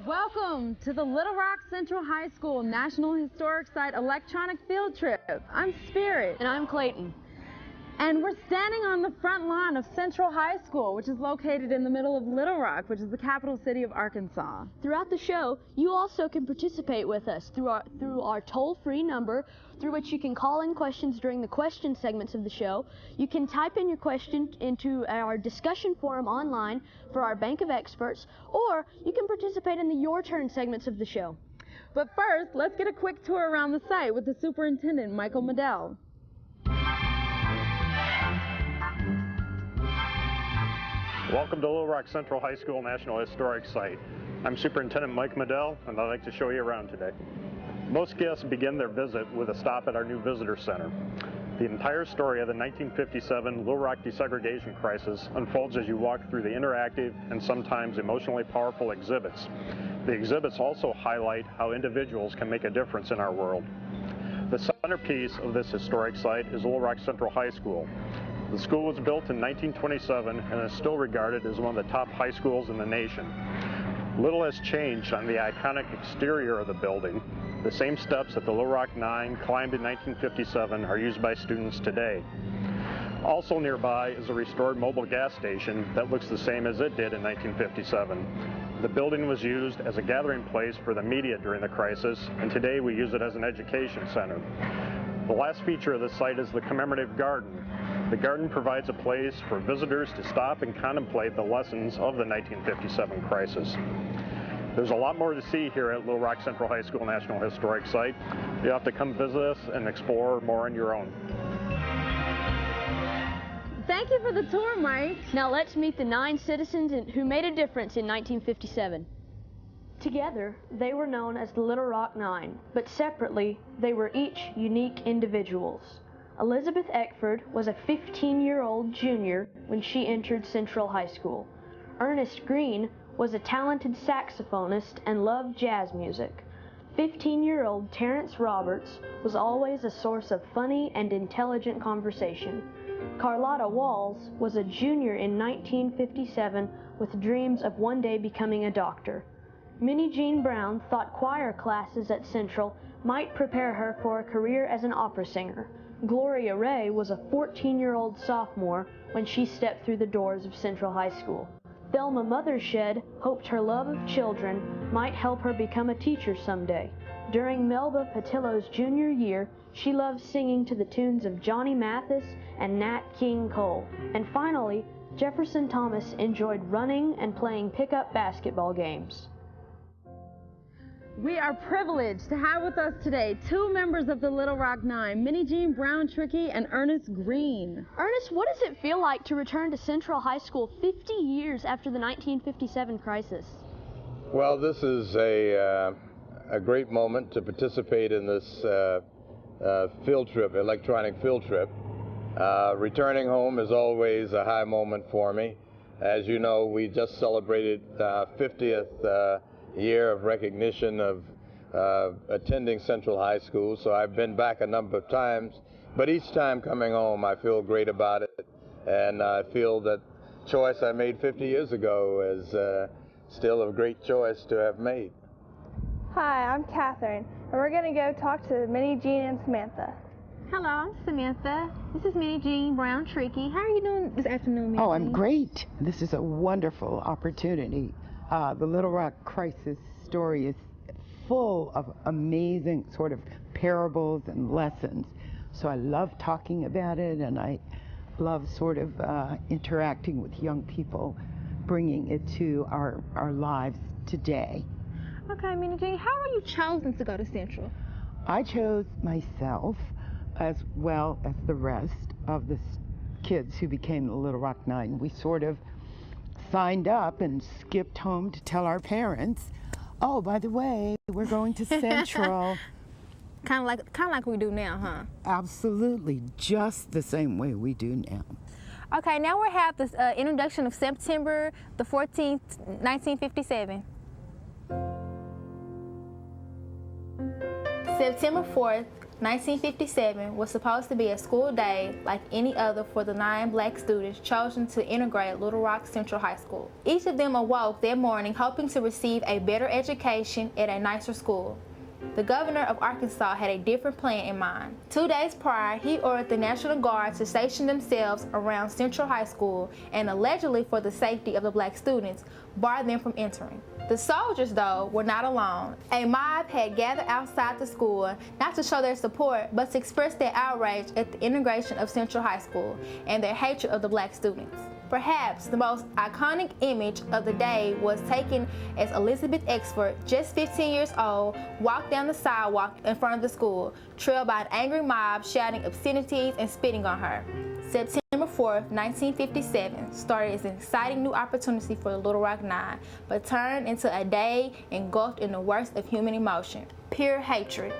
Welcome to the Little Rock Central High School National Historic Site Electronic Field Trip. I'm Spirit. And I'm Clayton. And we're standing on the front lawn of Central High School, which is located in the middle of Little Rock, which is the capital city of Arkansas. Throughout the show, you also can participate with us through our toll-free number, through which you can call in questions during the question segments of the show. You can type in your question into our discussion forum online for our Bank of Experts, or you can participate in the Your Turn segments of the show. But first, let's get a quick tour around the site with the superintendent, Michael Medell. Welcome to Little Rock Central High School National Historic Site. I'm Superintendent Mike Medell, and I'd like to show you around today. Most guests begin their visit with a stop at our new visitor center. The entire story of the 1957 Little Rock desegregation crisis unfolds as you walk through the interactive and sometimes emotionally powerful exhibits. The exhibits also highlight how individuals can make a difference in our world. The centerpiece of this historic site is Little Rock Central High School. The school was built in 1927 and is still regarded as one of the top high schools in the nation. Little has changed on the iconic exterior of the building. The same steps that the Little Rock 9 climbed in 1957 are used by students today. Also nearby is a restored mobile gas station that looks the same as it did in 1957. The building was used as a gathering place for the media during the crisis, and today we use it as an education center. The last feature of the site is the commemorative garden. The garden provides a place for visitors to stop and contemplate the lessons of the 1957 crisis. There's a lot more to see here at Little Rock Central High School National Historic Site. You'll have to come visit us and explore more on your own. Thank you for the tour, Mike. Now let's meet the 9 citizens who made a difference in 1957. Together, they were known as the Little Rock 9, but separately, they were each unique individuals. Elizabeth Eckford was a 15-year-old junior when she entered Central High School. Ernest Green was a talented saxophonist and loved jazz music. 15-year-old Terrence Roberts was always a source of funny and intelligent conversation. Carlotta Walls was a junior in 1957 with dreams of one day becoming a doctor. Minnie Jean Brown thought choir classes at Central might prepare her for a career as an opera singer. Gloria Ray was a 14-year-old sophomore when she stepped through the doors of Central High School. Thelma Mothershed hoped her love of children might help her become a teacher someday. During Melba Patillo's junior year, she loved singing to the tunes of Johnny Mathis and Nat King Cole. And finally, Jefferson Thomas enjoyed running and playing pickup basketball games. We are privileged to have with us today 2 members of the Little Rock 9, Minnie Jean Brown Trickey and Ernest Green. Ernest, what does it feel like to return to Central High School 50 years after the 1957 crisis? Well, this is a great moment to participate in this field trip, electronic field trip. Returning home is always a high moment for me. As you know, we just celebrated 50th year of recognition of attending Central High School, so I've been back a number of times, but each time coming home I feel great about it, and I feel that choice I made 50 years ago is still a great choice to have made. Hi, I'm Catherine, and we're going to go talk to Minnie Jean and Samantha. Hello, I'm Samantha. This is Minnie Jean Brown Trickey. How are you doing this afternoon, Minnie? Oh, I'm great. This is a wonderful opportunity. The Little Rock crisis story is full of amazing sort of parables and lessons. So I love talking about it, and I love sort of interacting with young people, bringing it to our lives today. Okay, Minnie Jean, how were you chosen to go to Central? I chose myself as well as the rest of the kids who became the Little Rock 9. We sort of signed up and skipped home to tell our parents, oh, by the way, we're going to Central. Kind of like we do now, huh? Absolutely, just the same way we do now. Okay, now we have the introduction of September the 14th, 1957. September 4th, 1957 was supposed to be a school day like any other for the 9 black students chosen to integrate Little Rock Central High School. Each of them awoke that morning hoping to receive a better education at a nicer school. The governor of Arkansas had a different plan in mind. 2 days prior, he ordered the National Guard to station themselves around Central High School and, allegedly for the safety of the black students, barred them from entering. The soldiers, though, were not alone. A mob had gathered outside the school, not to show their support, but to express their outrage at the integration of Central High School and their hatred of the black students. Perhaps the most iconic image of the day was taken as Elizabeth Exford, just 15 years old, walked down the sidewalk in front of the school, trailed by an angry mob shouting obscenities and spitting on her. September 4th, 1957 started as an exciting new opportunity for the Little Rock Nine, but turned into a day engulfed in the worst of human emotion, pure hatred.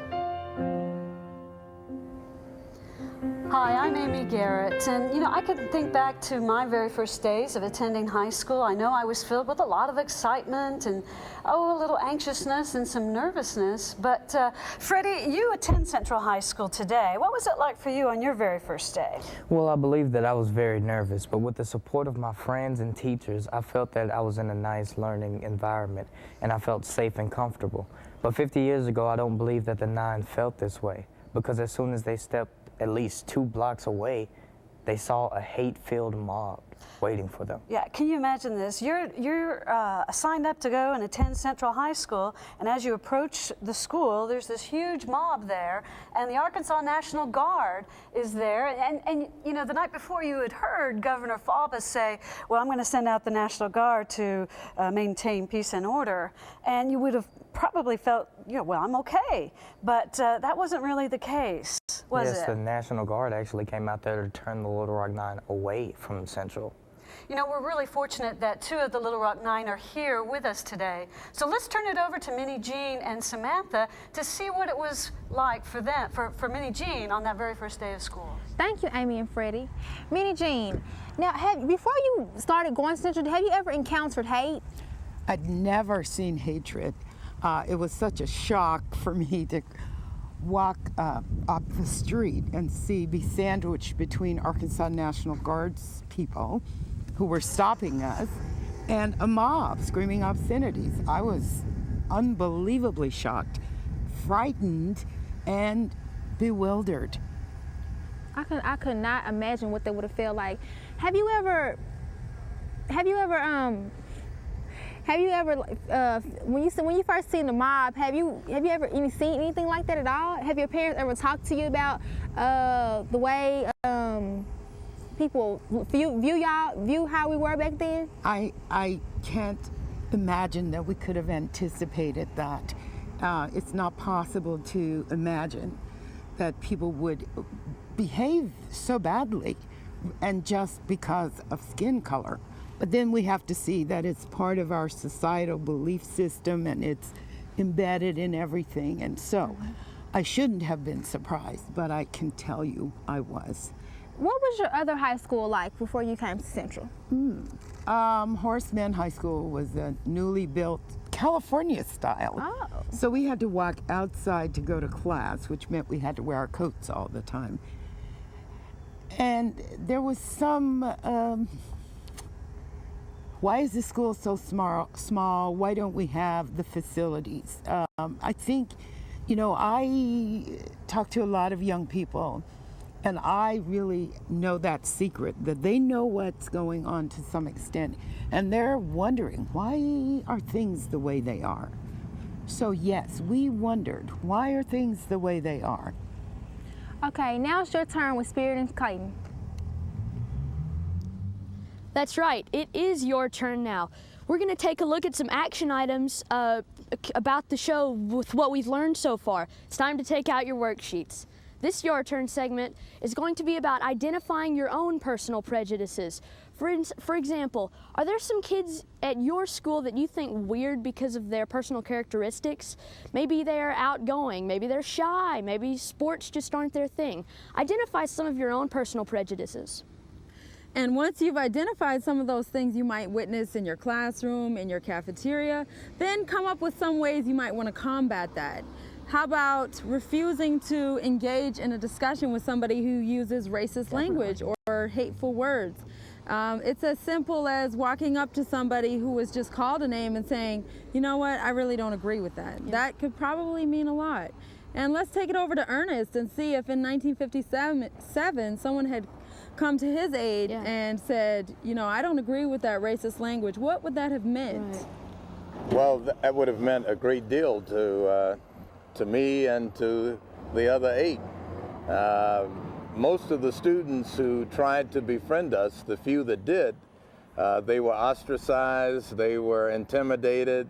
Hi, I'm Amy Garrett, and I can think back to my very first days of attending high school. I know I was filled with a lot of excitement and, a little anxiousness and some nervousness. But Freddie, you attend Central High School today. What was it like for you on your very first day? Well, I believe that I was very nervous, but with the support of my friends and teachers, I felt that I was in a nice learning environment, and I felt safe and comfortable. But 50 years ago, I don't believe that the Nine felt this way, because as soon as they stepped at least 2 blocks away, they saw a hate-filled mob waiting for them. Yeah, can you imagine this? You're signed up to go and attend Central High School, and as you approach the school, there's this huge mob there, and the Arkansas National Guard is there, and the night before you had heard Governor Faubus say, well, I'm going to send out the National Guard to maintain peace and order, and you would have probably felt, well, I'm okay, but that wasn't really the case, was it? Yes, the National Guard actually came out there to turn the Little Rock Nine away from Central. We're really fortunate that 2 of the Little Rock Nine are here with us today. So let's turn it over to Minnie Jean and Samantha to see what it was like for them, for Minnie Jean on that very first day of school. Thank you, Amy and Freddie. Minnie Jean, now before you started going to Central, have you ever encountered hate? I'd never seen hatred. It was such a shock for me to walk up the street and be sandwiched between Arkansas National Guard's people who were stopping us and a mob screaming obscenities. I was unbelievably shocked, frightened, and bewildered. I could not imagine what they would have felt like. Have you ever when you first seen the mob, have you ever seen anything like that at all? Have your parents ever talked to you about the way people view how we were back then? I can't imagine that we could have anticipated that. It's not possible to imagine that people would behave so badly and just because of skin color. But then we have to see that it's part of our societal belief system and it's embedded in everything. And so I shouldn't have been surprised, but I can tell you I was. What was your other high school like before you came to Central? Horseman High School was a newly built California style. Oh. So we had to walk outside to go to class, which meant we had to wear our coats all the time. And there was some, why is the school so small? Why don't we have the facilities? I think, I talk to a lot of young people, and I really know that secret, that they know what's going on to some extent, and they're wondering, why are things the way they are? So yes, we wondered, why are things the way they are? Okay, now it's your turn with Spirit and Clayton. That's right, it is your turn now. We're going to take a look at some action items about the show with what we've learned so far. It's time to take out your worksheets. This Your Turn segment is going to be about identifying your own personal prejudices. For example, are there some kids at your school that you think weird because of their personal characteristics? Maybe they're outgoing, maybe they're shy, maybe sports just aren't their thing. Identify some of your own personal prejudices. And once you've identified some of those things you might witness in your classroom, in your cafeteria, then come up with some ways you might want to combat that. How about refusing to engage in a discussion with somebody who uses racist language or hateful words? It's as simple as walking up to somebody who was just called a name and saying, you know what, I really don't agree with that. Yeah. That could probably mean a lot. And let's take it over to Ernest and see if in 1957 someone had come to his aid and said, you know, I don't agree with that racist language. What would that have meant? Right. Well, that would have meant a great deal to me and to the other 8. Most of the students who tried to befriend us, the few that did, they were ostracized, they were intimidated,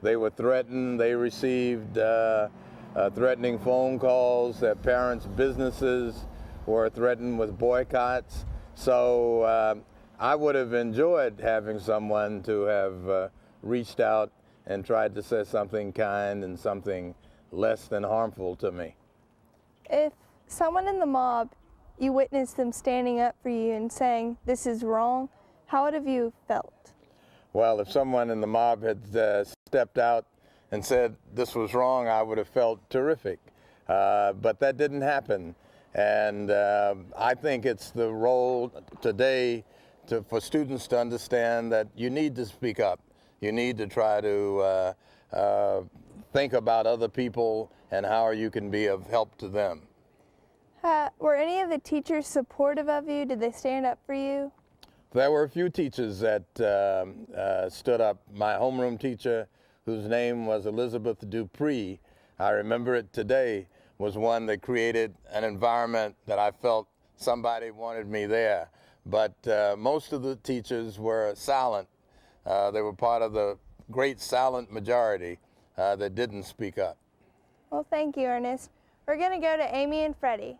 they were threatened, they received threatening phone calls, their parents' businesses were threatened with boycotts. So I would have enjoyed having someone to have reached out and tried to say something kind and something less than harmful to me. If someone in the mob, you witnessed them standing up for you and saying, this is wrong, how would have you felt? Well, if someone in the mob had stepped out and said this was wrong, I would have felt terrific. But that didn't happen. And I think it's the role today for students to understand that you need to speak up. You need to try to think about other people and how you can be of help to them. Were any of the teachers supportive of you? Did they stand up for you? There were a few teachers that stood up. My homeroom teacher, whose name was Elizabeth Dupree, I remember it today, was one that created an environment that I felt somebody wanted me there. But most of the teachers were silent. They were part of the great silent majority that didn't speak up. Well, thank you, Ernest. We're going to go to Amy and Freddie.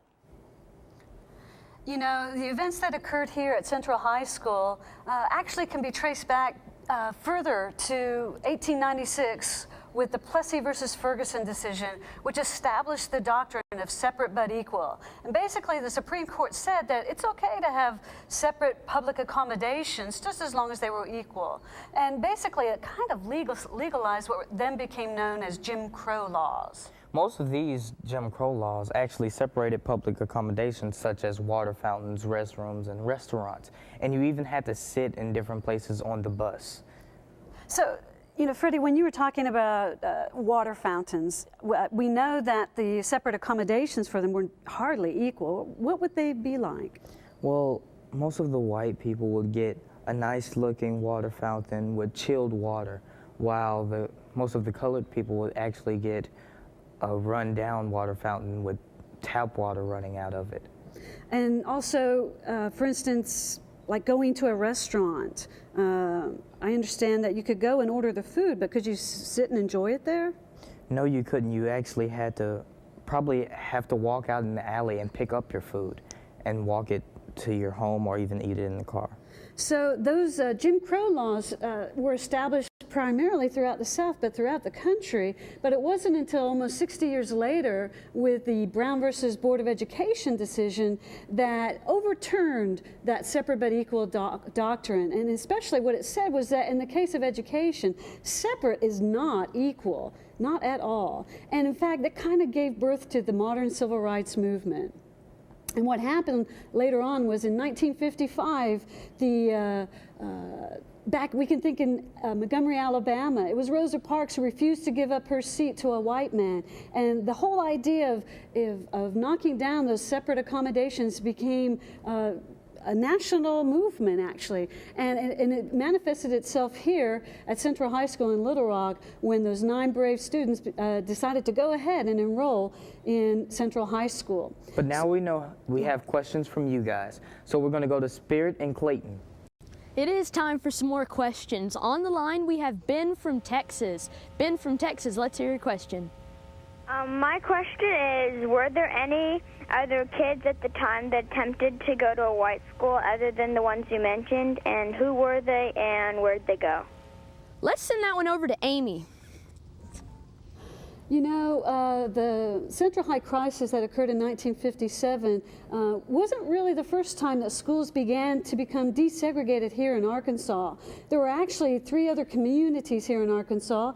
You know, the events that occurred here at Central High School actually can be traced back further to 1896 with the Plessy versus Ferguson decision, which established the doctrine of separate but equal. And basically, the Supreme Court said that it's okay to have separate public accommodations just as long as they were equal. And basically, it kind of legalized what then became known as Jim Crow laws. Most of these Jim Crow laws actually separated public accommodations such as water fountains, restrooms, and restaurants. And you even had to sit in different places on the bus. So, you know, Freddie, when you were talking about water fountains, we know that the separate accommodations for them were hardly equal. What would they be like? Well, most of the white people would get a nice-looking water fountain with chilled water, while most of the colored people would actually get a run-down water fountain with tap water running out of it. And also, for instance, like going to a restaurant, I understand that you could go and order the food, but could you sit and enjoy it there? No, you couldn't. You actually had to probably have to walk out in the alley and pick up your food and walk it to your home or even eat it in the car. So those Jim Crow laws were established primarily throughout the South, but throughout the country. But it wasn't until almost 60 years later with the Brown versus Board of Education decision that overturned that separate but equal doctrine. And especially what it said was that in the case of education, separate is not equal, not at all. And in fact, that kind of gave birth to the modern civil rights movement. And what happened later on was in 1955, we can think in Montgomery, Alabama, it was Rosa Parks who refused to give up her seat to a white man. And the whole idea of knocking down those separate accommodations became a national movement, actually. And it manifested itself here at Central High School in Little Rock when those 9 brave students decided to go ahead and enroll in Central High School. But now we know we have questions from you guys. So we're going to go to Spirit and Clayton. It is time for some more questions. On the line, we have Ben from Texas. Ben from Texas, let's hear your question. My question is, were there any other kids at the time that attempted to go to a white school other than the ones you mentioned, and who were they and where'd they go? Let's send that one over to Amy. You know, the Central High crisis that occurred in 1957 wasn't really the first time that schools began to become desegregated here in Arkansas. There were actually 3 other communities here in Arkansas,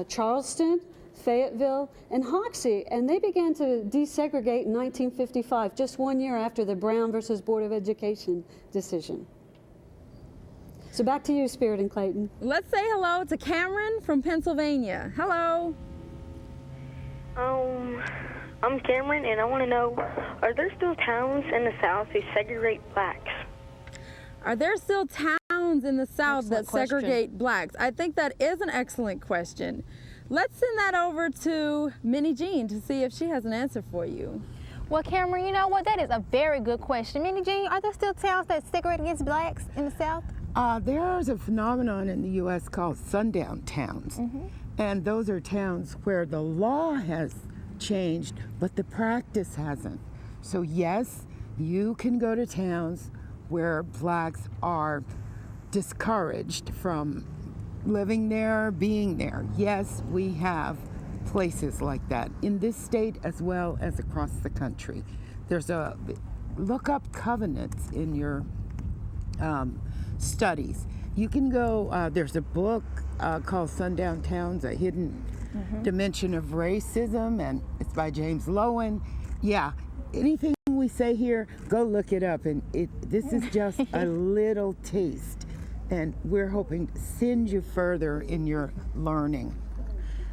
Charleston, Fayetteville, and Hoxie, and they began to desegregate in 1955, just 1 year after the Brown versus Board of Education decision. So back to you, Spirit and Clayton. Let's say hello to Cameron from Pennsylvania. Hello. I'm Cameron, and I want to know, are there still towns in the South who segregate blacks? Are there still towns in the South Excellent that question. segregate blacks? I think that is an excellent question. Let's send that over to Minnie Jean to see if she has an answer for you. Well, Cameron, you know what? That is a very good question. Minnie Jean, are there still towns that segregate against blacks in the South? There's a phenomenon in the U.S. called sundown towns. And those are towns where the law has changed, but the practice hasn't. So yes, you can go to towns where blacks are discouraged from living there, being there. Yes, we have places like that in this state as well as across the country. Look up covenants in your studies. You can go, there's a book called Sundown Towns, A Hidden Dimension of Racism, and it's by James Lowen. Yeah, anything we say here, go look it up. And this is just a little taste, and we're hoping to send you further in your learning.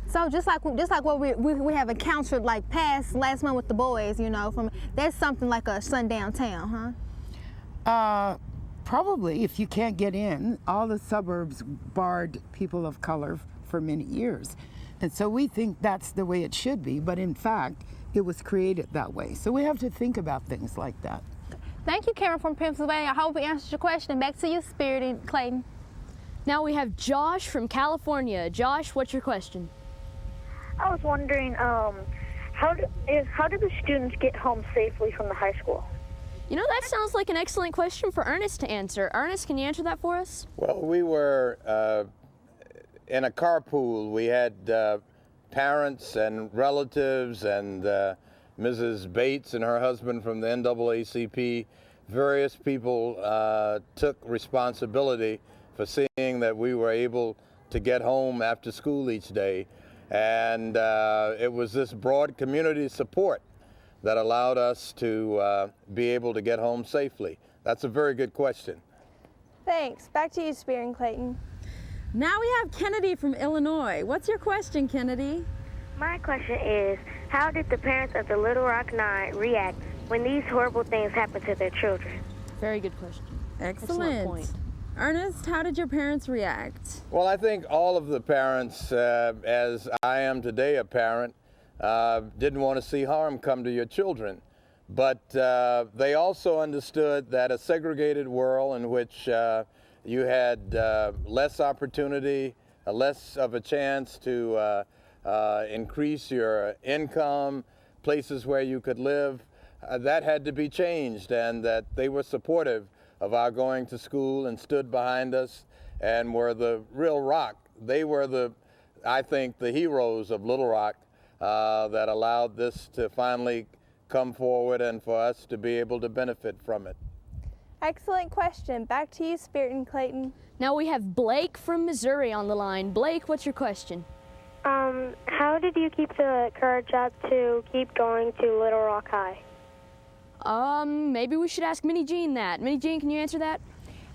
So just like what we have encountered like last month with the boys, you know, that's something like a sundown town, huh? Probably, if you can't get in. All the suburbs barred people of color for many years. And so we think that's the way it should be, but in fact, it was created that way. So we have to think about things like that. Thank you, Karen from Pennsylvania. I hope we answered your question. Back to you, Spirit and Clayton. Now we have Josh from California. Josh, what's your question? I was wondering, how do the students get home safely from the high school? You know, that sounds like an excellent question for Ernest to answer. Ernest, can you answer that for us? Well, we were in a carpool. We had parents and relatives and Mrs. Bates and her husband from the NAACP. Various people took responsibility for seeing that we were able to get home after school each day. And it was this broad community support that allowed us to be able to get home safely. That's a very good question. Thanks. Back to you, Spirit and Clayton. Now we have Kennedy from Illinois. What's your question, Kennedy? My question is, how did the parents of the Little Rock Nine react when these horrible things happened to their children? Very good question. Excellent. Point. Ernest, how did your parents react? Well, I think all of the parents, as I am today a parent, didn't want to see harm come to your children. But they also understood that a segregated world in which you had less opportunity, less of a chance to increase your income, places where you could live, that had to be changed, and that they were supportive of our going to school and stood behind us and were the real rock. They were I think, the heroes of Little Rock that allowed this to finally come forward and for us to be able to benefit from it. Excellent question. Back to you, Spirit and Clayton. Now we have Blake from Missouri on the line. Blake, what's your question? How did you keep the courage up to keep going to Little Rock High? Maybe we should ask Minnie Jean that. Minnie Jean, can you answer that?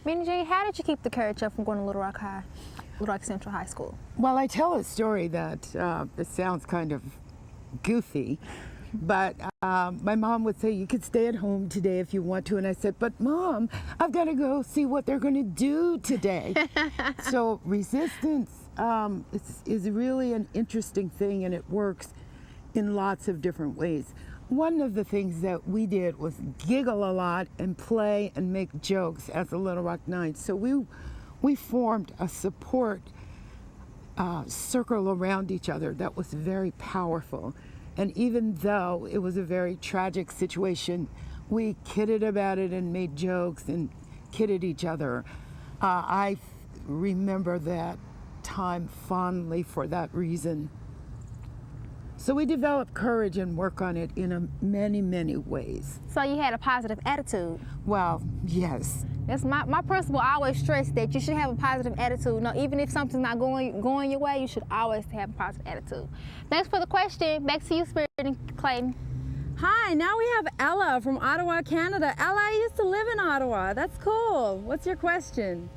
Minnie Jean, how did you keep the courage up from going to Little Rock Central High School? Well, I tell a story that it sounds kind of goofy, but my mom would say, you could stay at home today if you want to. And I said, but Mom, I've got to go see what they're going to do today. So resistance is really an interesting thing, and it works in lots of different ways. One of the things that we did was giggle a lot and play and make jokes as the Little Rock Nine. So we formed a support circle around each other that was very powerful. And even though it was a very tragic situation, we kidded about it and made jokes and kidded each other. I remember that time fondly for that reason. So we develop courage and work on it in many, many ways. So you had a positive attitude. Well, yes. That's my principal always stressed that you should have a positive attitude. No, even if something's not going your way, you should always have a positive attitude. Thanks for the question. Back to you, Spirit and Clayton. Hi, now we have Ella from Ottawa, Canada. Ella, I used to live in Ottawa. That's cool. What's your question?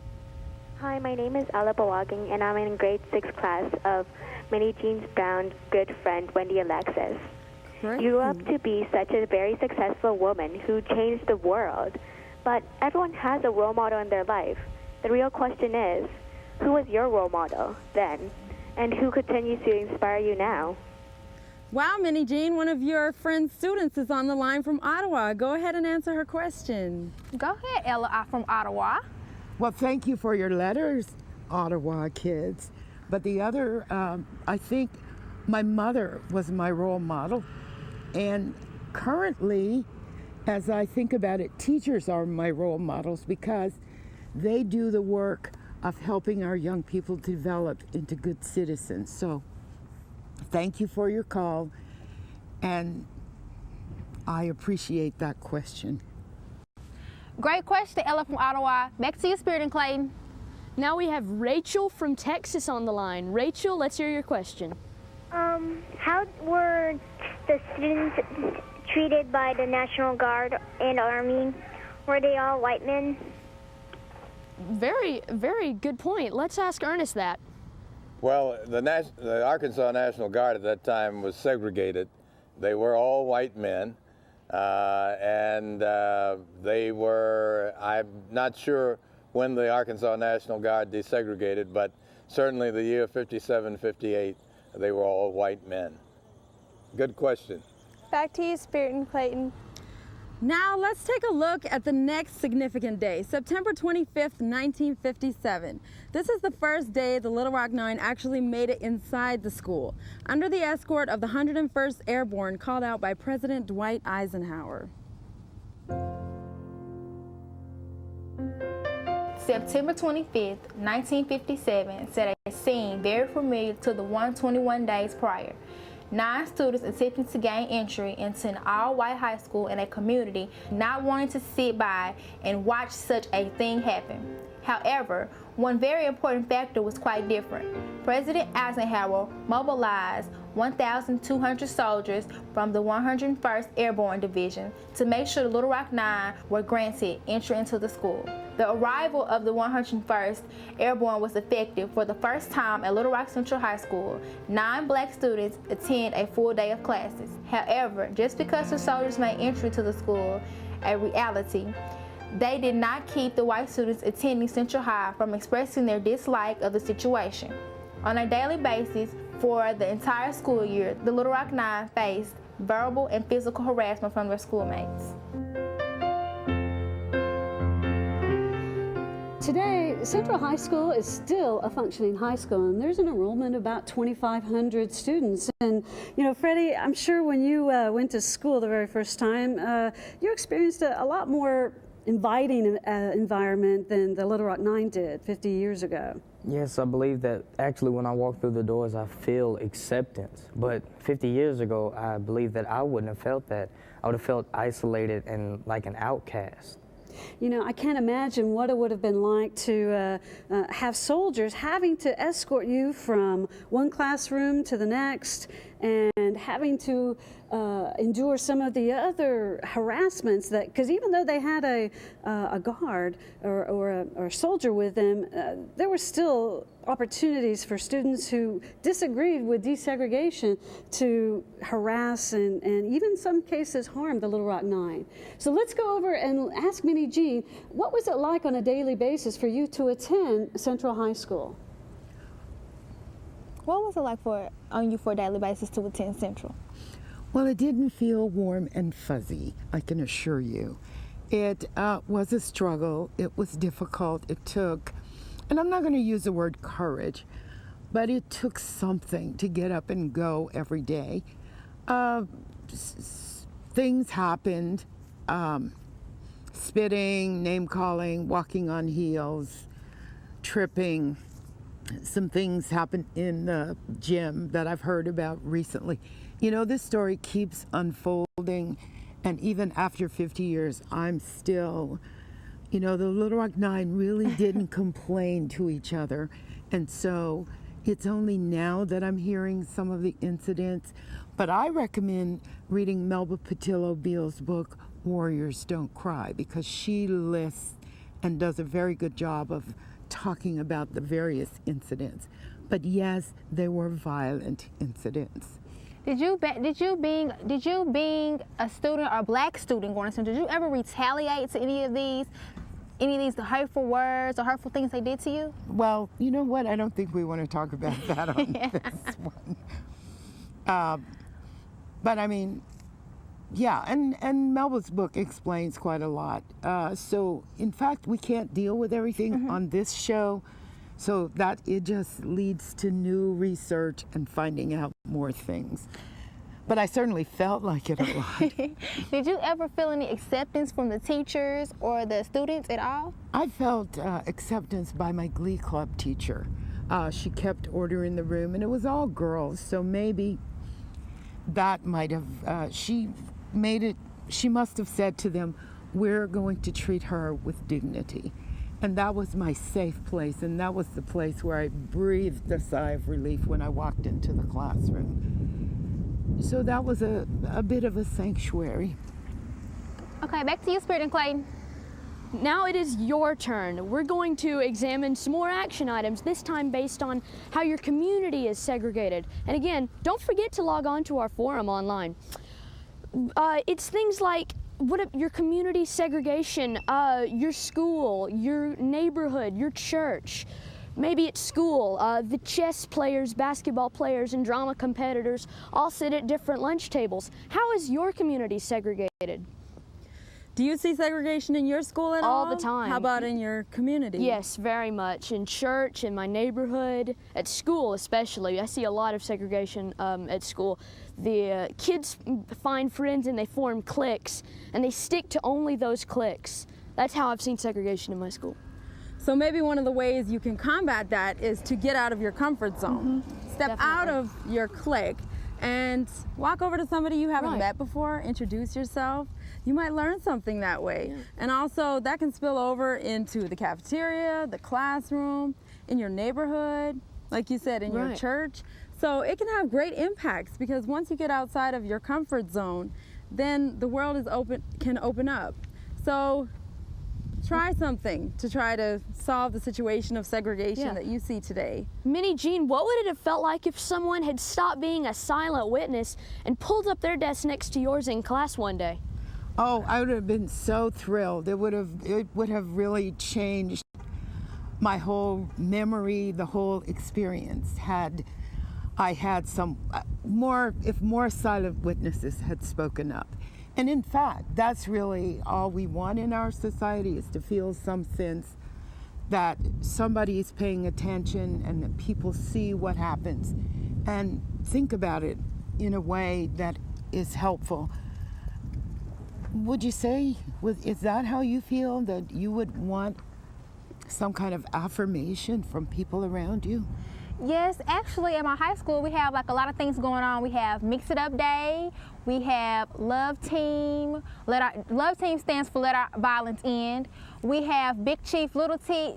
Hi, my name is Ella Bawaging, and I'm in grade 6 class of Minnie Jean Brown's good friend, Wendy Alexis. Great. You grew up to be such a very successful woman who changed the world, but everyone has a role model in their life. The real question is, who was your role model then, and who continues to inspire you now? Wow, Minnie Jean, one of your friend's students is on the line from Ottawa. Go ahead and answer her question. Go ahead, Ella from Ottawa. Well, thank you for your letters, Ottawa kids. But the other, I think my mother was my role model. And currently, as I think about it, teachers are my role models because they do the work of helping our young people develop into good citizens. So thank you for your call, and I appreciate that question. Great question, Ella from Ottawa. Back to you, Spirit and Clayton. Now we have Rachel from Texas on the line. Rachel, let's hear your question. How were the students treated by the National Guard and Army? Were they all white men? Very, very good point. Let's ask Ernest that. Well, the Arkansas National Guard at that time was segregated. They were all white men, and they were, I'm not sure when the Arkansas National Guard desegregated, but certainly the year 57, 58, they were all white men. Good question. Back to you, Spirit and Clayton. Now let's take a look at the next significant day, September 25th, 1957. This is the first day the Little Rock Nine actually made it inside the school, under the escort of the 101st Airborne called out by President Dwight Eisenhower. September 25th, 1957 set a scene very familiar to the 121 days prior. 9 students attempting to gain entry into an all-white high school in a community, not wanting to sit by and watch such a thing happen. However, one very important factor was quite different. President Eisenhower mobilized 1,200 soldiers from the 101st Airborne Division to make sure the Little Rock Nine were granted entry into the school. The arrival of the 101st Airborne was effective for the first time at Little Rock Central High School. 9 black students attend a full day of classes. However, just because the soldiers made entry to the school a reality, they did not keep the white students attending Central High from expressing their dislike of the situation. On a daily basis, for the entire school year, the Little Rock Nine faced verbal and physical harassment from their schoolmates. Today, Central High School is still a functioning high school, and there's an enrollment of about 2,500 students. And, you know, Freddie, I'm sure when you went to school the very first time, you experienced a lot more inviting environment than the Little Rock Nine did 50 years ago. Yes, I believe that actually when I walk through the doors, I feel acceptance. But 50 years ago, I believe that I wouldn't have felt that. I would have felt isolated and like an outcast. You know, I can't imagine what it would have been like to have soldiers having to escort you from one classroom to the next and having to endure some of the other harassments that, because even though they had a guard or a soldier with them, there were still opportunities for students who disagreed with desegregation to harass and even in some cases harm the Little Rock Nine. So let's go over and ask Minnie Jean, what was it like on a daily basis for you to attend Central High School? What was it like on you for a daily basis to attend Central? Well, it didn't feel warm and fuzzy, I can assure you. It was a struggle. It was difficult. It took, and I'm not going to use the word courage, but it took something to get up and go every day. Things happened, spitting, name-calling, walking on heels, tripping. Some things happened in the gym that I've heard about recently. You know, this story keeps unfolding, and even after 50 years, I'm still, you know, the Little Rock Nine really didn't complain to each other. And so it's only now that I'm hearing some of the incidents. But I recommend reading Melba Patillo-Beal's book, Warriors Don't Cry, because she lists and does a very good job of talking about the various incidents. But yes, they were violent incidents. Did you being a student or a black student going to school, did you ever retaliate to any of these hurtful words or hurtful things they did to you? Well, you know what? I don't think we want to talk about that on this one. But I mean, yeah, and Melba's book explains quite a lot. So in fact, we can't deal with everything on this show, so that it just leads to new research and finding out more things. But I certainly felt like it a lot. Did you ever feel any acceptance from the teachers or the students at all? I felt acceptance by my Glee Club teacher. She kept order in the room, and it was all girls, so maybe that might have, she must have said to them, we're going to treat her with dignity. And that was my safe place, and that was the place where I breathed a sigh of relief when I walked into the classroom. So that was a bit of a sanctuary. Okay, back to you, Spirit and Clayton. Now it is your turn. We're going to examine some more action items, this time based on how your community is segregated. And again, don't forget to log on to our forum online. It's things like your community segregation, your school, your neighborhood, your church. Maybe at school, the chess players, basketball players, and drama competitors all sit at different lunch tables. How is your community segregated? Do you see segregation in your school at all? All the time. How about in your community? Yes, very much. In church, in my neighborhood, at school especially. I see a lot of segregation at school. The kids find friends and they form cliques, and they stick to only those cliques. That's how I've seen segregation in my school. So maybe one of the ways you can combat that is to get out of your comfort zone. Step out of your clique and walk over to somebody you haven't met before, introduce yourself. You might learn something that way. Yeah. And also that can spill over into the cafeteria, the classroom, in your neighborhood, like you said, in your church. So it can have great impacts, because once you get outside of your comfort zone, then the world can open up. So try something to try to solve the situation of segregation that you see today. Minnie Jean, what would it have felt like if someone had stopped being a silent witness and pulled up their desk next to yours in class one day? Oh, I would have been so thrilled. It would have really changed my whole memory, the whole experience, had I had some if more silent witnesses had spoken up. And in fact, that's really all we want in our society, is to feel some sense that somebody is paying attention and that people see what happens and think about it in a way that is helpful. Would you say, is that how you feel, that you would want some kind of affirmation from people around you? Yes, actually at my high school we have like a lot of things going on. We have Mix It Up Day, we have Love Team. Love Team stands for Let Our Violence End. We have Big Chief, Little Chief,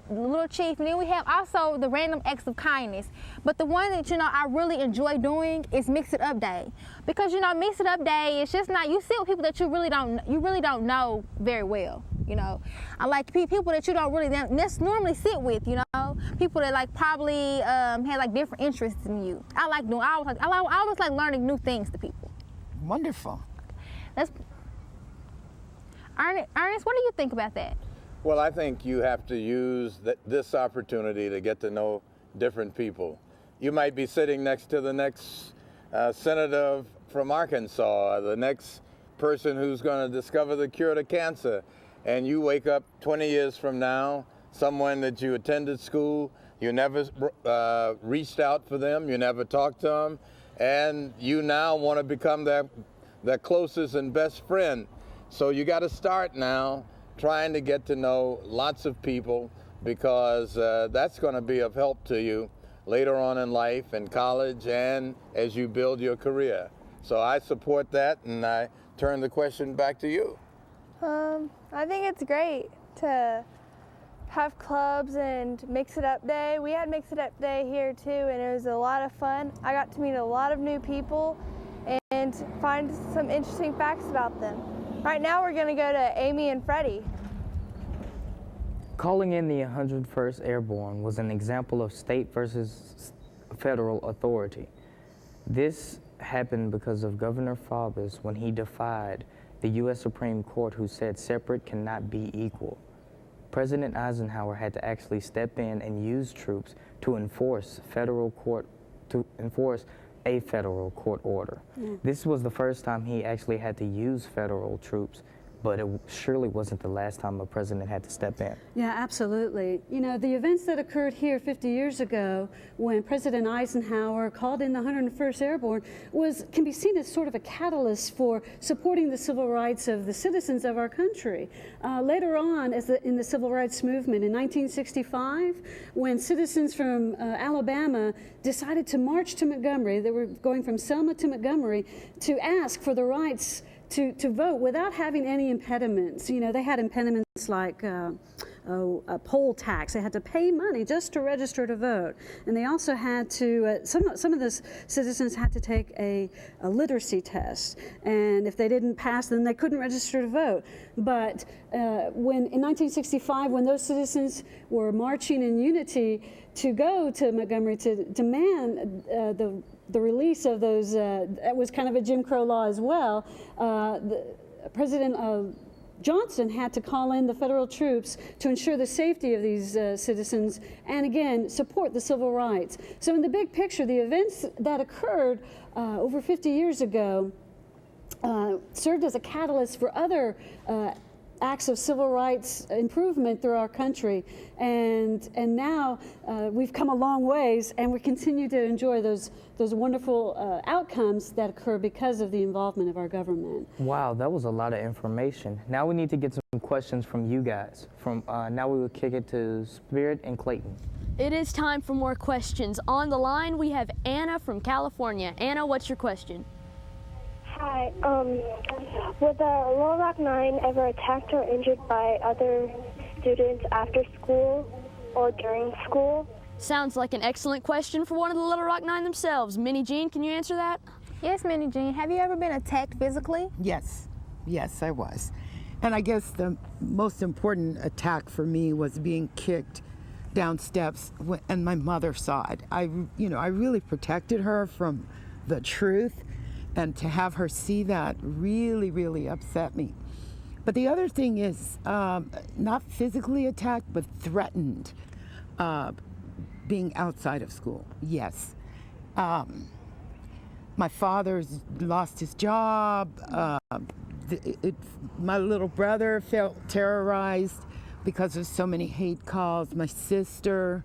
and then we have also the Random Acts of Kindness. But the one that I really enjoy doing is Mix It Up Day, because Mix It Up Day, it's just not, you sit with people that you really don't know very well. I like people that you don't really normally sit with. People that like probably have like different interests than you. I always like learning new things to people. Wonderful. Ernest, what do you think about that? Well, I think you have to use this opportunity to get to know different people. You might be sitting next to the next senator from Arkansas, the next person who's going to discover the cure to cancer, and you wake up 20 years from now, someone that you attended school, you never reached out for them, you never talked to them, and you now want to become their closest and best friend. So you got to start now trying to get to know lots of people, because that's going to be of help to you later on in life, in college, and as you build your career. So I support that, and I turn the question back to you. I think it's great to have clubs and Mix It Up Day. We had Mix It Up Day here too, and it was a lot of fun. I got to meet a lot of new people and find some interesting facts about them. Right now we're going to go to Amy and Freddie. Calling in the 101st Airborne was an example of state versus federal authority. This happened because of Governor Faubus when he defied the U.S. Supreme Court, who said separate cannot be equal. President Eisenhower had to actually step in and use troops to enforce a federal court order. This was the first time he actually had to use federal troops, but it surely wasn't the last time a president had to step in. Yeah, absolutely. You know, the events that occurred here 50 years ago when President Eisenhower called in the 101st Airborne can be seen as sort of a catalyst for supporting the civil rights of the citizens of our country. Later on, in the civil rights movement in 1965, when citizens from Alabama decided to march to Montgomery, they were going from Selma to Montgomery to ask for the rights to vote without having any impediments. You know, they had impediments like a poll tax. They had to pay money just to register to vote. And they also had to, some of the citizens had to take a literacy test. And if they didn't pass, then they couldn't register to vote. But when in 1965, when those citizens were marching in unity to go to Montgomery to demand the release of those, that was kind of a Jim Crow law as well, President Johnson had to call in the federal troops to ensure the safety of these citizens and, again, support the civil rights. So in the big picture, the events that occurred over 50 years ago served as a catalyst for other acts of civil rights improvement through our country, and now we've come a long ways, and we continue to enjoy those wonderful outcomes that occur because of the involvement of our government. Wow, that was a lot of information. Now we need to get some questions from you guys. Now we will kick it to Spirit and Clayton. It is time for more questions. On the line, we have Anna from California. Anna, what's your question? Hi. Were the Little Rock Nine ever attacked or injured by other students after school or during school? Sounds like an excellent question for one of the Little Rock Nine themselves. Minnie Jean, can you answer that? Yes, Minnie Jean. Have you ever been attacked physically? Yes, I was. And I guess the most important attack for me was being kicked down steps, and my mother saw it. I really protected her from the truth, and to have her see that really, really upset me. But the other thing is not physically attacked, but threatened, being outside of school, yes. My father's lost his job. My little brother felt terrorized because of so many hate calls. My sister,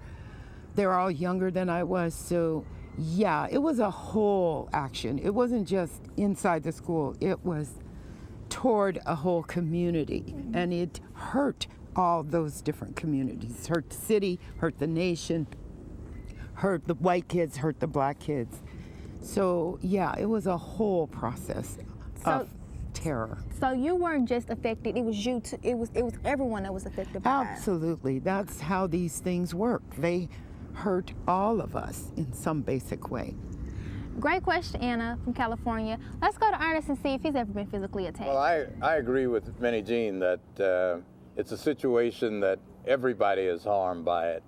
they're all younger than I was, so yeah, it was a whole action. It wasn't just inside the school, it was toward a whole community, and it hurt all those different communities. Hurt the city, hurt the nation, hurt the white kids, hurt the black kids. So yeah, it was a whole process of terror. So you weren't just affected, it was you too, it was everyone that was affected by it. Absolutely, that's how these things work. They hurt all of us in some basic way. Great question, Anna from California. Let's go to Ernest and see if he's ever been physically attacked. Well, I agree with Minnie Jean that it's a situation that everybody is harmed by it.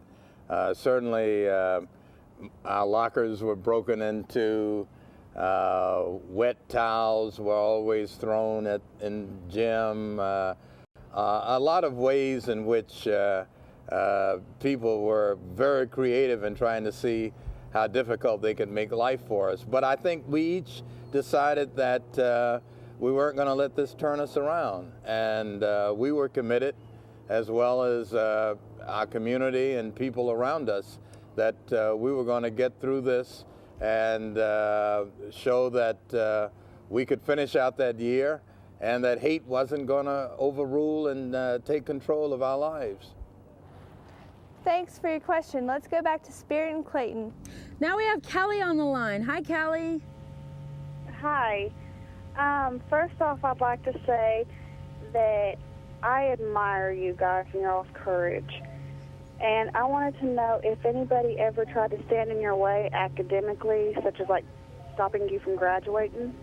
Certainly, our lockers were broken into. Wet towels were always thrown in gym. A lot of ways in which people were very creative in trying to see how difficult they could make life for us. But I think we each decided that we weren't going to let this turn us around. And we were committed, as well as our community and people around us, that we were going to get through this and show that we could finish out that year and that hate wasn't going to overrule and take control of our lives. Thanks for your question. Let's go back to Spirit and Clayton. Now we have Kelly on the line. Hi, Kelly. Hi. First off, I'd like to say that I admire you guys and your all's courage. And I wanted to know if anybody ever tried to stand in your way academically, such as like stopping you from graduating.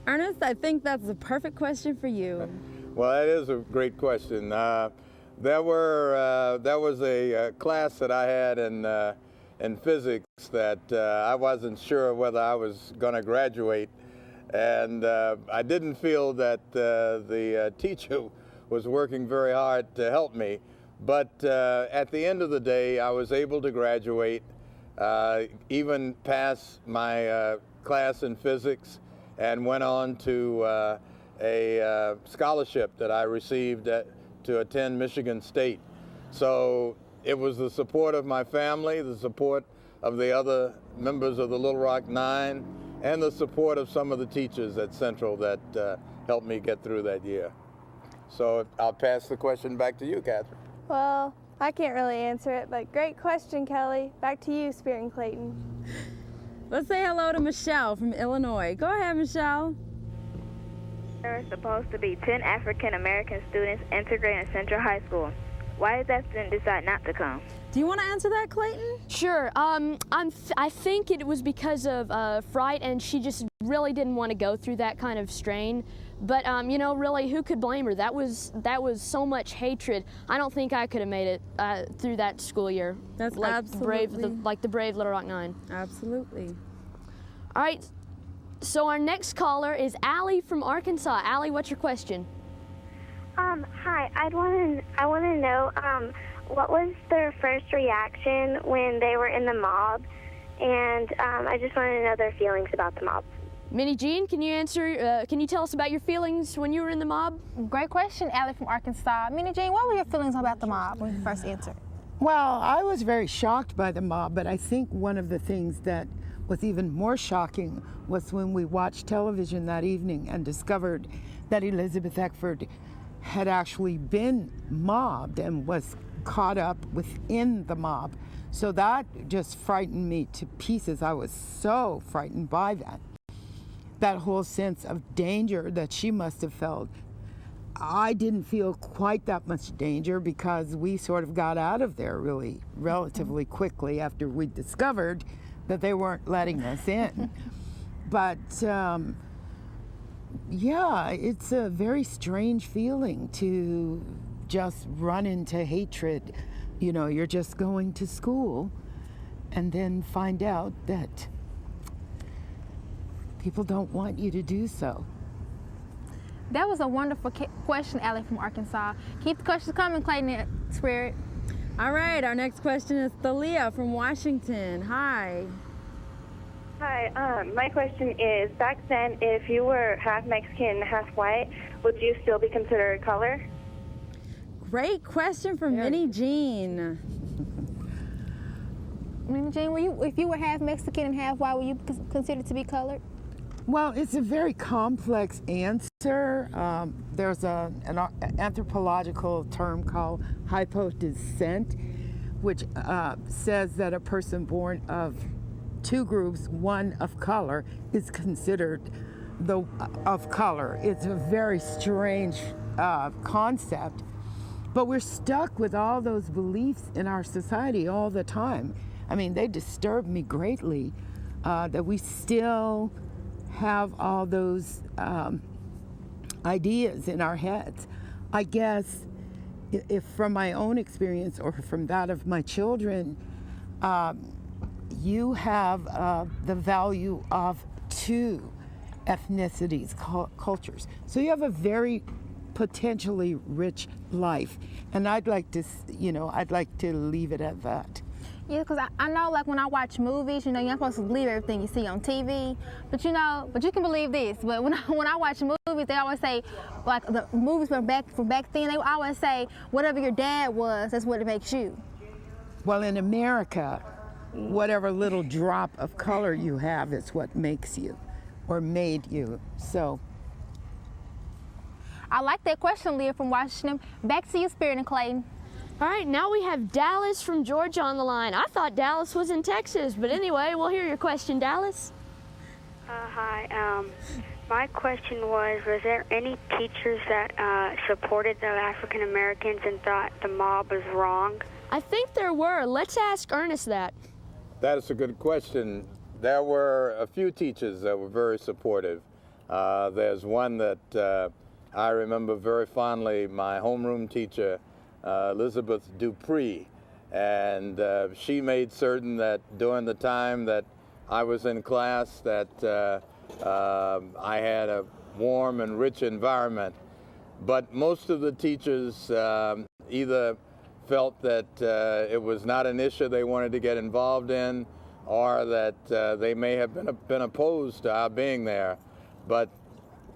Ernest, I think that's the perfect question for you. Well, that is a great question. There was a class that I had in physics that I wasn't sure whether I was going to graduate, and I didn't feel that the teacher was working very hard to help me. But at the end of the day, I was able to graduate, even pass my class in physics, and went on to a scholarship that I received to attend Michigan State. So it was the support of my family, the support of the other members of the Little Rock Nine, and the support of some of the teachers at Central that helped me get through that year. So I'll pass the question back to you, Catherine. Well, I can't really answer it, but great question, Kelly. Back to you, Spirit and Clayton. Let's say hello to Michelle from Illinois. Go ahead, Michelle. There are supposed to be 10 African American students integrating in Central High School. Why did that student decide not to come? Do you want to answer that, Clayton? Sure. I think it was because of fright, and she just really didn't want to go through that kind of strain. But you know, really, who could blame her? That was so much hatred. I don't think I could have made it through that school year. That's like absolutely like the brave Little Rock Nine. Absolutely. All right. So our next caller is Allie from Arkansas. Allie, what's your question? Hi. I want to know what was their first reaction when they were in the mob, and I just want to know their feelings about the mob. Minnie Jean, can you answer? Can you tell us about your feelings when you were in the mob? Great question, Allie from Arkansas. Minnie Jean, what were your feelings about the mob when you first entered? Well, I was very shocked by the mob, but I think one of the things that was even more shocking was when we watched television that evening and discovered that Elizabeth Eckford had actually been mobbed and was caught up within the mob. So that just frightened me to pieces. I was so frightened by that. That whole sense of danger that she must have felt. I didn't feel quite that much danger because we sort of got out of there really relatively quickly after we discovered that they weren't letting us in. But yeah, it's a very strange feeling to just run into hatred. You know, you're just going to school and then find out that people don't want you to do so. That was a wonderful question, Allie from Arkansas. Keep the questions coming, Clayton Spirit. All right, our next question is Thalia from Washington. Hi. Hi, my question is, back then, if you were half Mexican, half white, would you still be considered color? Great question from Minnie Jean. Minnie Jean, if you were half Mexican and half white, were you considered to be colored? Well, it's a very complex answer. There's an anthropological term called hypodescent, which says that a person born of two groups, one of color, is considered of color. It's a very strange concept, but we're stuck with all those beliefs in our society all the time. I mean, they disturb me greatly that we still have all those ideas in our heads. I guess if from my own experience or from that of my children, you have the value of two ethnicities, cultures. So you have a very potentially rich life. And I'd like to, I'd like to leave it at that. Yeah, because I know, like, when I watch movies, you're not supposed to believe everything you see on TV, but you can believe this. But when I watch movies, they always say, like, the movies from back then, they always say, whatever your dad was, that's what it makes you. Well, in America, whatever little drop of color you have is what makes you, or made you, so. I like that question, Leah from Washington. Back to you, Spirit and Clayton. All right, now we have Dallas from Georgia on the line. I thought Dallas was in Texas, but anyway, we'll hear your question, Dallas. Hi. My question was there any teachers that supported the African Americans and thought the mob was wrong? I think there were. Let's ask Ernest that. That is a good question. There were a few teachers that were very supportive. There's one that I remember very fondly, my homeroom teacher, Elizabeth Dupree, and she made certain that during the time that I was in class that I had a warm and rich environment. But most of the teachers either felt that it was not an issue they wanted to get involved in, or that they may have been opposed to our being there. But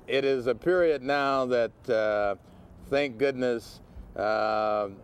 it is a period now that, thank goodness,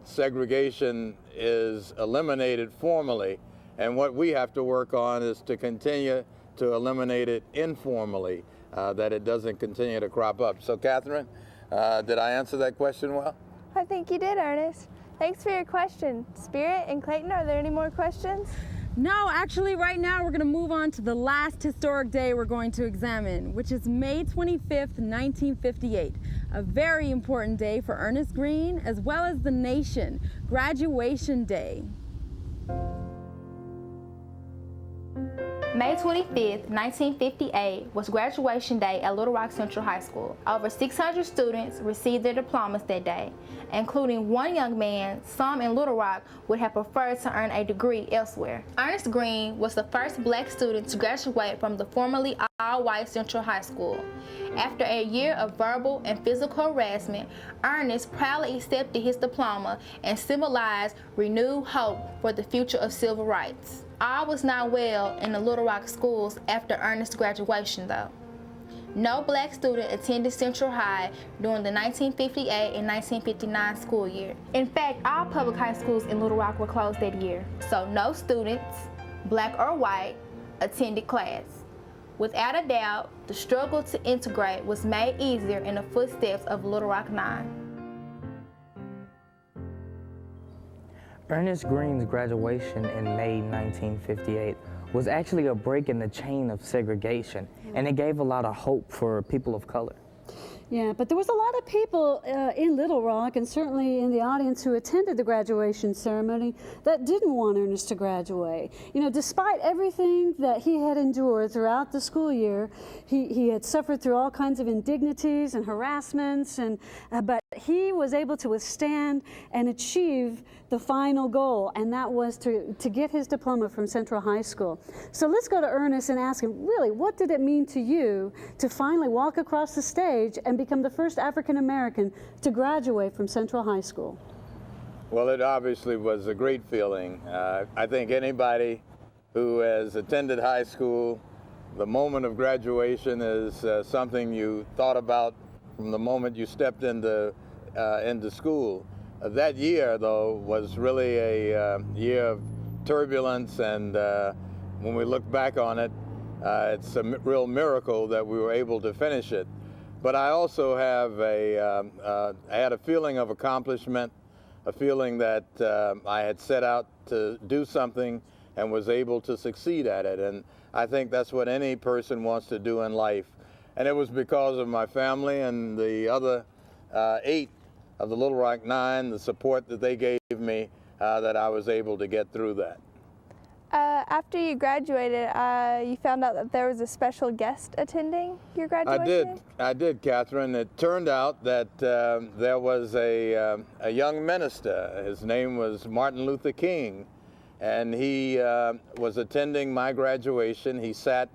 segregation is eliminated formally, and what we have to work on is to continue to eliminate it informally, that it doesn't continue to crop up. So, Catherine, did I answer that question well? I think you did, Ernest. Thanks for your question. Spirit and Clayton, are there any more questions? No, actually right now we're going to move on to the last historic day we're going to examine, which is May 25th, 1958. A very important day for Ernest Green as well as the nation, Graduation Day. May 25th, 1958 was graduation day at Little Rock Central High School. Over 600 students received their diplomas that day, including one young man. Some in Little Rock would have preferred to earn a degree elsewhere. Ernest Green was the first black student to graduate from the formerly all-white Central High School. After a year of verbal and physical harassment, Ernest proudly accepted his diploma and symbolized renewed hope for the future of civil rights. All was not well in the Little Rock schools after Ernest's graduation, though. No black student attended Central High during the 1958 and 1959 school year. In fact, all public high schools in Little Rock were closed that year, so no students, black or white, attended class. Without a doubt, the struggle to integrate was made easier in the footsteps of Little Rock 9. Ernest Green's graduation in May 1958 was actually a break in the chain of segregation, and it gave a lot of hope for people of color. Yeah, but there was a lot of people in Little Rock, and certainly in the audience who attended the graduation ceremony, that didn't want Ernest to graduate. You know, despite everything that he had endured throughout the school year, he had suffered through all kinds of indignities and harassments, and but he was able to withstand and achieve the final goal, and that was to get his diploma from Central High School. So let's go to Ernest and ask him, really, what did it mean to you to finally walk across the stage and become the first African American to graduate from Central High School? Well, it obviously was a great feeling. I think anybody who has attended high school, the moment of graduation is something you thought about from the moment you stepped into school. That year, though, was really a year of turbulence, and when we look back on it, it's a real miracle that we were able to finish it. But I also have I had a feeling of accomplishment, a feeling that I had set out to do something and was able to succeed at it. And I think that's what any person wants to do in life. And it was because of my family and the other 8 of the Little Rock 9, the support that they gave me, that I was able to get through that. After you graduated, you found out that there was a special guest attending your graduation? I did, Catherine. It turned out that there was a young minister. His name was Martin Luther King, and he was attending my graduation. He sat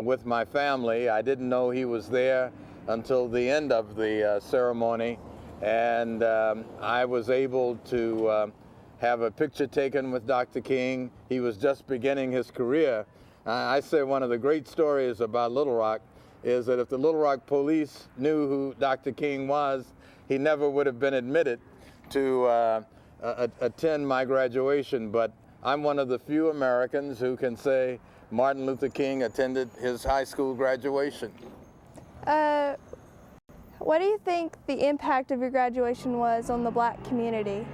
with my family. I didn't know he was there until the end of the ceremony, and I was able to have a picture taken with Dr. King. He was just beginning his career. I say one of the great stories about Little Rock is that if the Little Rock police knew who Dr. King was, he never would have been admitted to attend my graduation. But I'm one of the few Americans who can say Martin Luther King attended his high school graduation. What do you think the impact of your graduation was on the black community?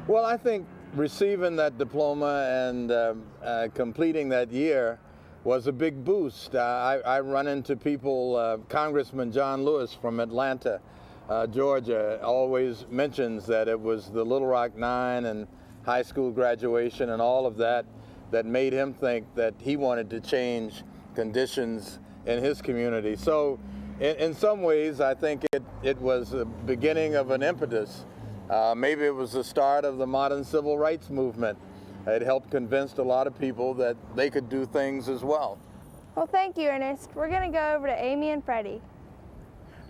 Well, I think receiving that diploma and completing that year was a big boost. I run into people, Congressman John Lewis from Atlanta, Georgia, always mentions that it was the Little Rock Nine and high school graduation and all of that that made him think that he wanted to change conditions in his community. So in some ways, I think it was the beginning of an impetus. Maybe it was the start of the modern civil rights movement. It helped convince a lot of people that they could do things as well. Well, thank you, Ernest. We're going to go over to Amy and Freddie.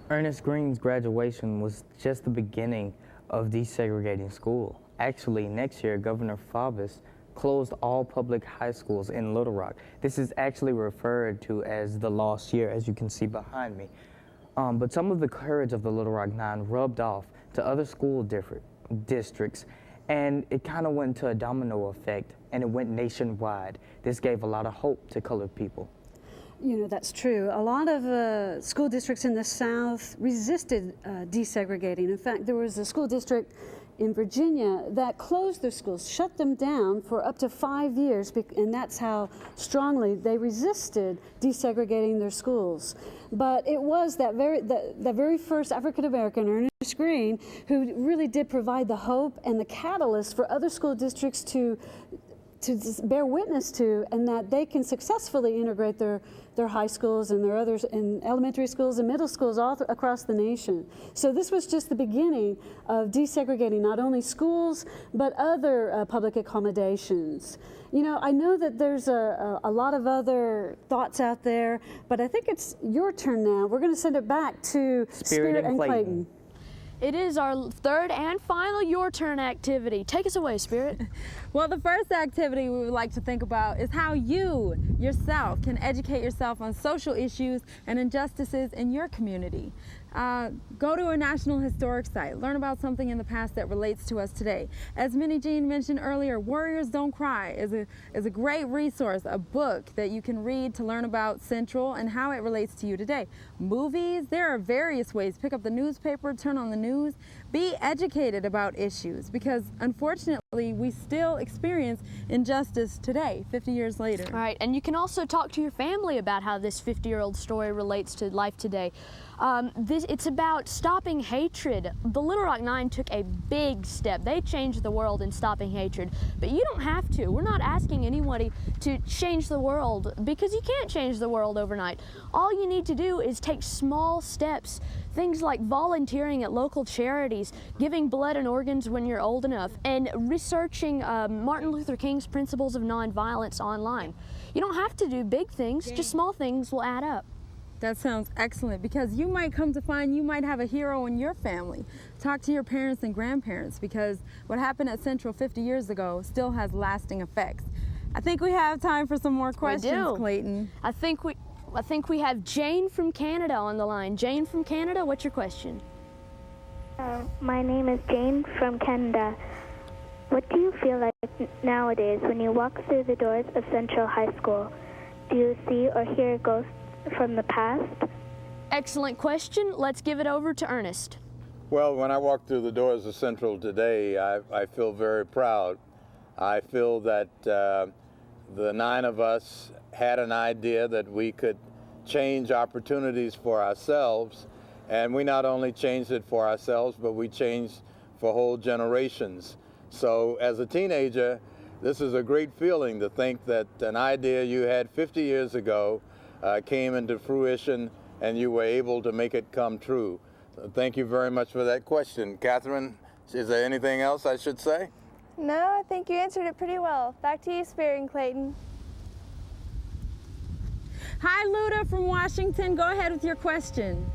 Ernest Green's graduation was just the beginning of desegregating school. Actually, next year, Governor Faubus closed all public high schools in Little Rock. This is actually referred to as the lost year, as you can see behind me. But some of the courage of the Little Rock Nine rubbed off to other school districts, and it kind of went to a domino effect, and it went nationwide. This gave a lot of hope to colored people. You know, that's true. A lot of school districts in the South resisted desegregating. In fact, there was a school district in Virginia that closed their schools, shut them down for up to 5 years, and that's how strongly they resisted desegregating their schools. But it was that very first African American, Ernest Green, who really did provide the hope and the catalyst for other school districts to bear witness to, and that they can successfully integrate their high schools and their others in elementary schools and middle schools all across the nation. So this was just the beginning of desegregating not only schools but other public accommodations. You know, I know that there's a lot of other thoughts out there, but I think it's your turn now. We're going to send it back to Spirit and Clayton. It is our third and final Your Turn activity. Take us away, Spirit. Well, the first activity we would like to think about is how you, yourself, can educate yourself on social issues and injustices in your community. Go to a National Historic Site. Learn about something in the past that relates to us today. As Minnie Jean mentioned earlier, Warriors Don't Cry is a great resource, a book that you can read to learn about Central and how it relates to you today. Movies, there are various ways. Pick up the newspaper, turn on the news. Be educated about issues, because unfortunately we still experience injustice today, 50 years later. All right, and you can also talk to your family about how this 50-year-old story relates to life today. It's about stopping hatred. The Little Rock Nine took a big step. They changed the world in stopping hatred, but you don't have to. We're not asking anybody to change the world, because you can't change the world overnight. All you need to do is take small steps. Things like volunteering at local charities, giving blood and organs when you're old enough, and researching Martin Luther King's principles of nonviolence online. You don't have to do big things, just small things will add up. That sounds excellent, because you might come to find you might have a hero in your family. Talk to your parents and grandparents, because what happened at Central 50 years ago still has lasting effects. I think we have time for some more questions, Clayton. I think we have Jane from Canada on the line. Jane from Canada, what's your question? My name is Jane from Canada. What do you feel like nowadays when you walk through the doors of Central High School? Do you see or hear ghosts from the past? Excellent question. Let's give it over to Ernest. Well, when I walk through the doors of Central today, I feel very proud. I feel that the 9 of us had an idea that we could change opportunities for ourselves, and we not only changed it for ourselves, but we changed for whole generations. So as a teenager, this is a great feeling to think that an idea you had 50 years ago came into fruition and you were able to make it come true. So thank you very much for that question. Catherine, is there anything else I should say? No, I think you answered it pretty well. Back to you, Spirit and Clayton. Hi, Luda from Washington. Go ahead with your question.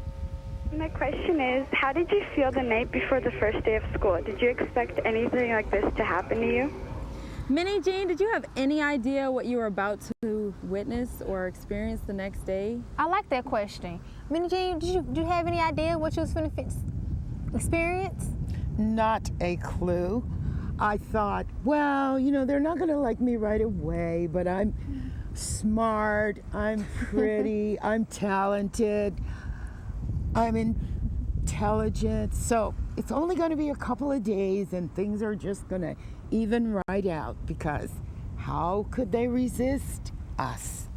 My question is, how did you feel the night before the first day of school? Did you expect anything like this to happen to you? Minnie Jean, did you have any idea what you were about to witness or experience the next day? I like that question. Minnie Jean, did you have any idea what you was going to experience? Not a clue. I thought, well, you know, they're not going to like me right away, but I'm smart, I'm pretty, I'm talented, I'm intelligent. So it's only going to be a couple of days and things are just going to even right out, because how could they resist us?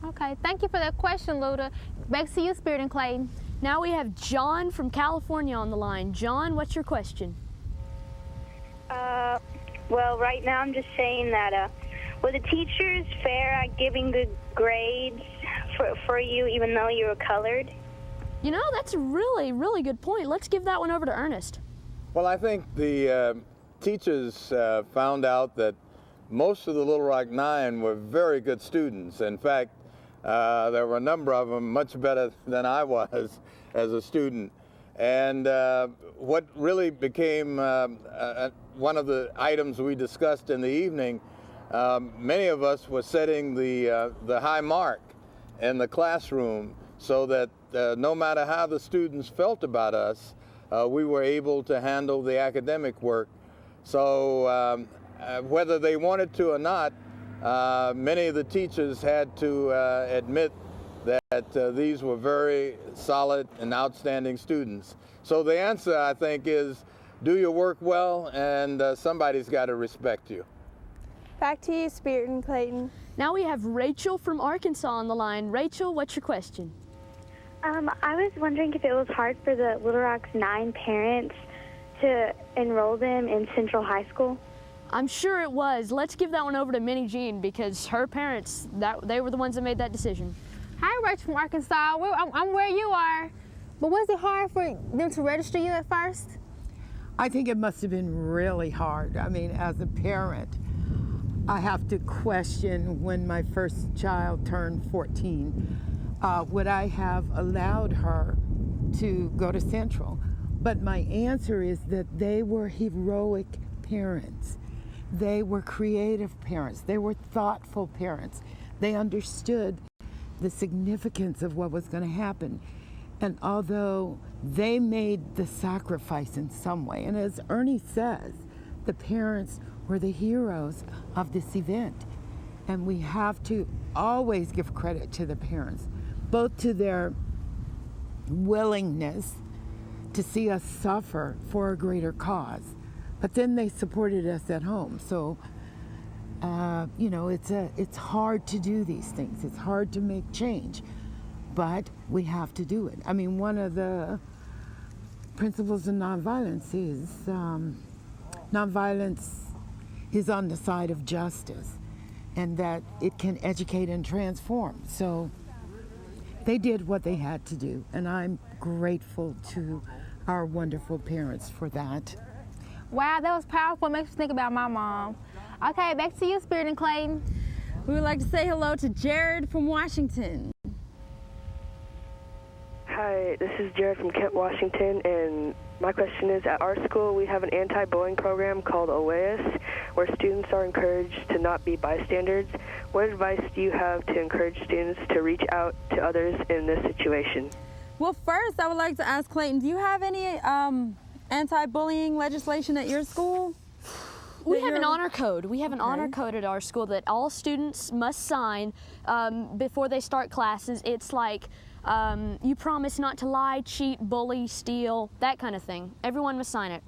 Okay, thank you for that question, Luda. Back to you, Spirit and Clayton. Now we have John from California on the line. John, what's your question? Well, right now I'm just saying that were the teachers fair at giving good grades for you even though you were colored? You know, that's a really, really good point. Let's give that one over to Ernest. Well, I think the teachers found out that most of the Little Rock Nine were very good students. In fact, there were a number of them much better than I was as a student. And what really became one of the items we discussed in the evening, many of us were setting the high mark in the classroom so that no matter how the students felt about us, we were able to handle the academic work. So whether they wanted to or not, many of the teachers had to admit that these were very solid and outstanding students. So the answer, I think, is do your work well, and somebody's got to respect you. Back to you, Spirit and Clayton. Now we have Rachel from Arkansas on the line. Rachel, what's your question? I was wondering if it was hard for the Little Rock's 9 parents to enroll them in Central High School. I'm sure it was. Let's give that one over to Minnie Jean because her parents, they were the ones that made that decision. Hi, Rachel from Arkansas. I'm where you are. But was it hard for them to register you at first? I think it must have been really hard. I mean, as a parent, I have to question when my first child turned 14, would I have allowed her to go to Central? But my answer is that they were heroic parents. They were creative parents. They were thoughtful parents. They understood the significance of what was going to happen. And although they made the sacrifice in some way, and as Ernie says, the parents were the heroes of this event. And we have to always give credit to the parents, both to their willingness to see us suffer for a greater cause, but then they supported us at home. So, you know, it's hard to do these things. It's hard to make change, but we have to do it. I mean, one of the principles of nonviolence is nonviolence is on the side of justice, and that it can educate and transform. So they did what they had to do, and I'm grateful to our wonderful parents for that. Wow, that was powerful. It makes me think about my mom. Okay, back to you, Spirit and Clayton. We would like to say hello to Jared from Washington. Hi, this is Jared from Kent, Washington, and my question is, at our school we have an anti-bullying program called OAS, where students are encouraged to not be bystanders. What advice do you have to encourage students to reach out to others in this situation? Well, first I would like to ask Clayton, do you have any anti-bullying legislation at your school? We have an honor code. We have an honor code at our school that all students must sign before they start classes. It's like you promise not to lie, cheat, bully, steal, that kind of thing. Everyone must sign it.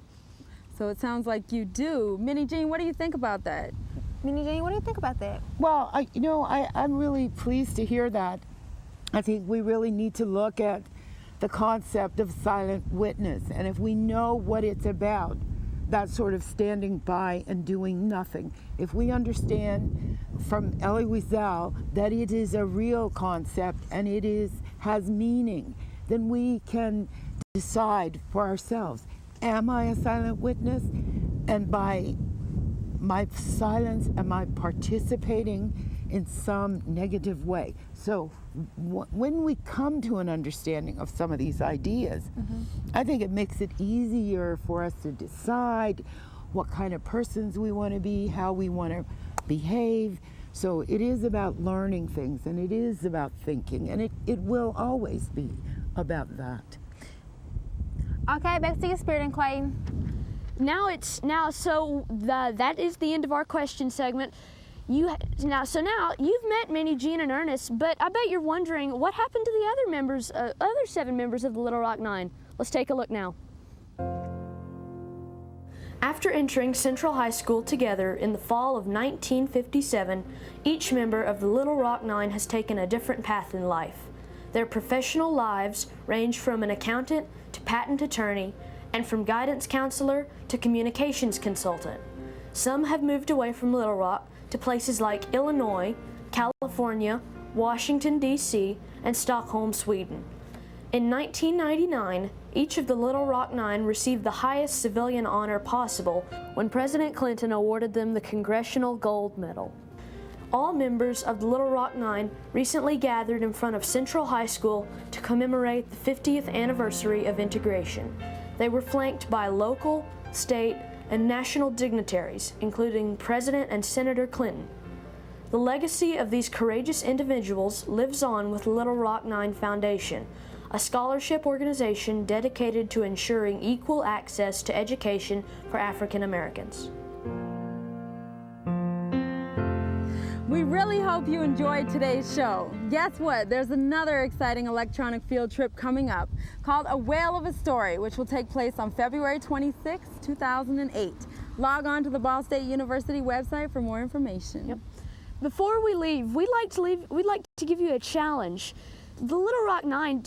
So it sounds like you do. Minnie Jean, what do you think about that? Minnie Jean, what do you think about that? Well, I'm really pleased to hear that. I think we really need to look at the concept of silent witness, and if we know what it's about, that sort of standing by and doing nothing. If we understand from Elie Wiesel that it is a real concept and it has meaning, then we can decide for ourselves, am I a silent witness? And by my silence, am I participating in some negative way? So when we come to an understanding of some of these ideas, I think it makes it easier for us to decide what kind of persons we want to be, how we want to behave. So it is about learning things, and it is about thinking, and it will always be about that. Okay, back to you, Spirit and Clayton. That is the end of our question segment. Now you've met Minnie Jean and Ernest, but I bet you're wondering what happened to the other 7 members of the Little Rock Nine. Let's take a look now. After entering Central High School together in the fall of 1957, each member of the Little Rock Nine has taken a different path in life. Their professional lives range from an accountant to patent attorney, and from guidance counselor to communications consultant. Some have moved away from Little Rock to places like Illinois, California, Washington, D.C., and Stockholm, Sweden. In 1999, each of the Little Rock Nine received the highest civilian honor possible when President Clinton awarded them the Congressional Gold Medal. All members of the Little Rock Nine recently gathered in front of Central High School to commemorate the 50th anniversary of integration. They were flanked by local, state, and national dignitaries, including President and Senator Clinton. The legacy of these courageous individuals lives on with Little Rock Nine Foundation, a scholarship organization dedicated to ensuring equal access to education for African Americans. We really hope you enjoyed today's show. Guess what? There's another exciting electronic field trip coming up called A Whale of a Story, which will take place on February 26, 2008. Log on to the Ball State University website for more information. Yep. Before we leave, we'd like to give you a challenge. The Little Rock Nine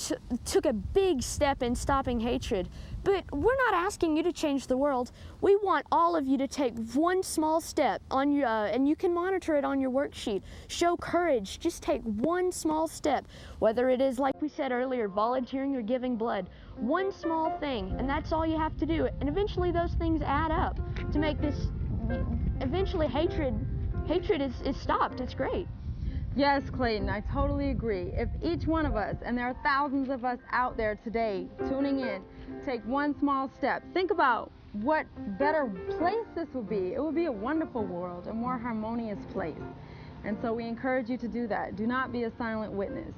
took a big step in stopping hatred, but we're not asking you to change the world. We want all of you to take one small step on your, and you can monitor it on your worksheet. Show courage. Just take one small step, whether it is, like we said earlier, volunteering or giving blood. One small thing, and that's all you have to do. And eventually those things add up to make this, eventually hatred is stopped. It's great. Yes, Clayton, I totally agree. If each one of us, and there are thousands of us out there today tuning in, take one small step, think about what better place this would be. It would be a wonderful world, a more harmonious place. And so we encourage you to do that. Do not be a silent witness.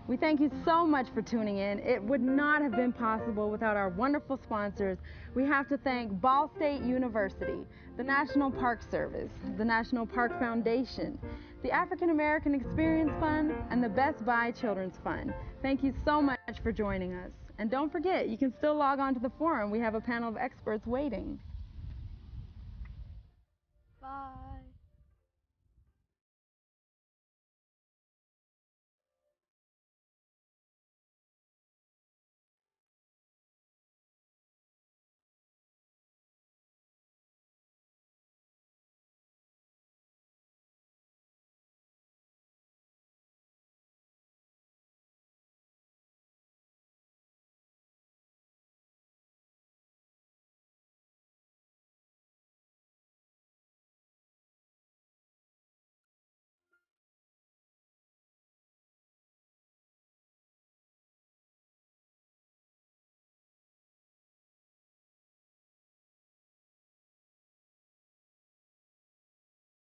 We thank you so much for tuning in. It would not have been possible without our wonderful sponsors. We have to thank Ball State University, the National Park Service, the National Park Foundation, the African American Experience Fund, and the Best Buy Children's Fund. Thank you so much for joining us. And don't forget, you can still log on to the forum. We have a panel of experts waiting. Bye.